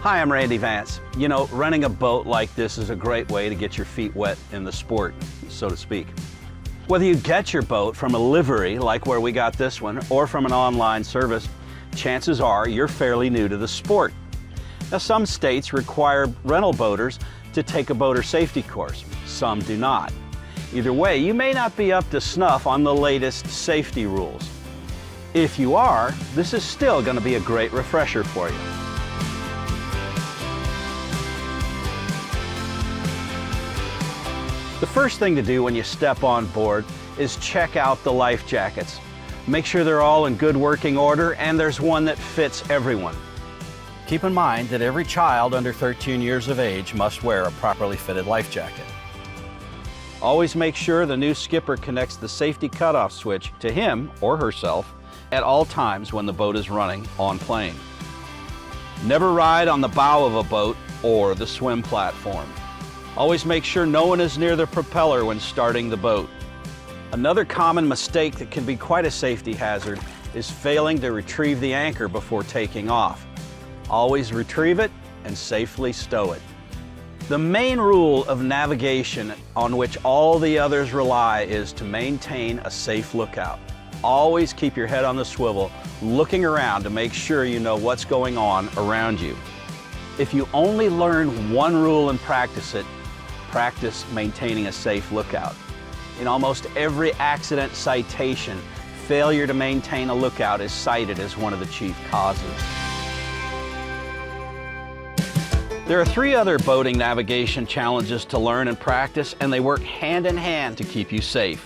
Hi, I'm Randy Vance. You know, running a boat like this is a great way to get your feet wet in the sport, so to speak. Whether you get your boat from a livery, like where we got this one, or from an online service, chances are you're fairly new to the sport. Now, some states require rental boaters to take a boater safety course. Some do not. Either way, you may not be up to snuff on the latest safety rules. If you are, this is still going to be a great refresher for you. The first thing to do when you step on board is check out the life jackets. Make sure they're all in good working order and there's one that fits everyone. Keep in mind that every child under 13 years of age must wear a properly fitted life jacket. Always make sure the new skipper connects the safety cutoff switch to him or herself at all times when the boat is running on plane. Never ride on the bow of a boat or the swim platform. Always make sure no one is near the propeller when starting the boat. Another common mistake that can be quite a safety hazard is failing to retrieve the anchor before taking off. Always retrieve it and safely stow it. The main rule of navigation on which all the others rely is to maintain a safe lookout. Always keep your head on the swivel, looking around to make sure you know what's going on around you. If you only learn one rule and practice it, practice maintaining a safe lookout. In almost every accident citation, failure to maintain a lookout is cited as one of the chief causes. There are 3 other boating navigation challenges to learn and practice, and they work hand in hand to keep you safe.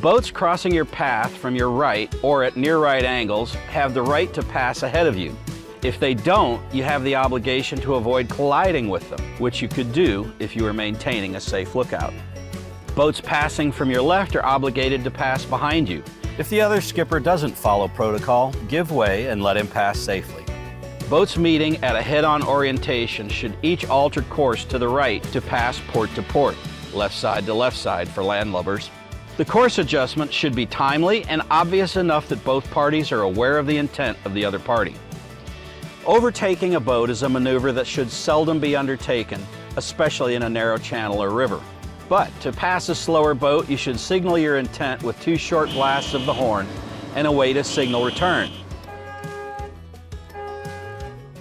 Boats crossing your path from your right or at near right angles have the right to pass ahead of you. If they don't, you have the obligation to avoid colliding with them, which you could do if you are maintaining a safe lookout. Boats passing from your left are obligated to pass behind you. If the other skipper doesn't follow protocol, give way and let him pass safely. Boats meeting at a head-on orientation should each alter course to the right to pass port to port, left side to left side for landlubbers. The course adjustment should be timely and obvious enough that both parties are aware of the intent of the other party. Overtaking a boat is a maneuver that should seldom be undertaken, especially in a narrow channel or river. But to pass a slower boat, you should signal your intent with 2 short blasts of the horn and await a signal return.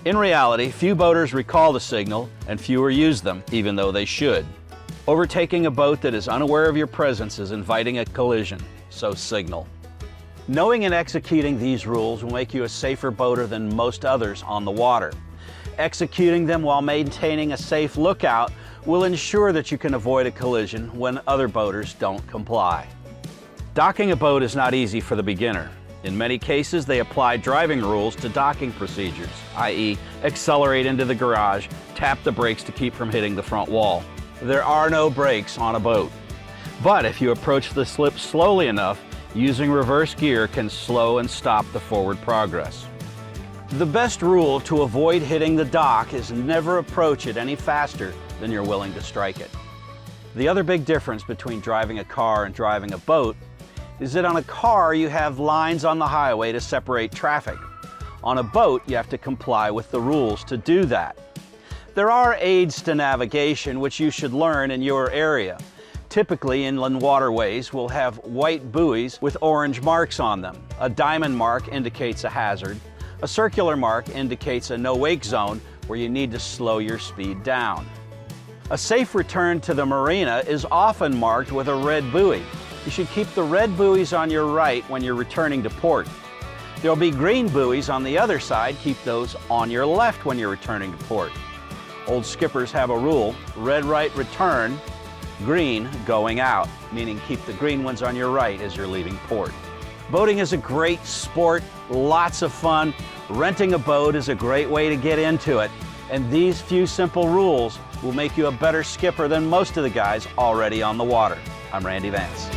In reality, few boaters recall the signal and fewer use them, even though they should. Overtaking a boat that is unaware of your presence is inviting a collision, so signal. Knowing and executing these rules will make you a safer boater than most others on the water. Executing them while maintaining a safe lookout will ensure that you can avoid a collision when other boaters don't comply. Docking a boat is not easy for the beginner. In many cases, they apply driving rules to docking procedures, i.e., accelerate into the garage, tap the brakes to keep from hitting the front wall. There are no brakes on a boat. But if you approach the slip slowly enough, using reverse gear can slow and stop the forward progress. The best rule to avoid hitting the dock is never approach it any faster than you're willing to strike it. The other big difference between driving a car and driving a boat is that on a car you have lines on the highway to separate traffic. On a boat you have to comply with the rules to do that. There are aids to navigation which you should learn in your area. Typically, inland waterways will have white buoys with orange marks on them. A diamond mark indicates a hazard. A circular mark indicates a no-wake zone where you need to slow your speed down. A safe return to the marina is often marked with a red buoy. You should keep the red buoys on your right when you're returning to port. There will be green buoys on the other side. Keep those on your left when you're returning to port. Old skippers have a rule: red right return, green going out, meaning keep the green ones on your right as you're leaving port. Boating is a great sport, lots of fun. Renting a boat is a great way to get into it, and these few simple rules will make you a better skipper than most of the guys already on the water. I'm Randy Vance.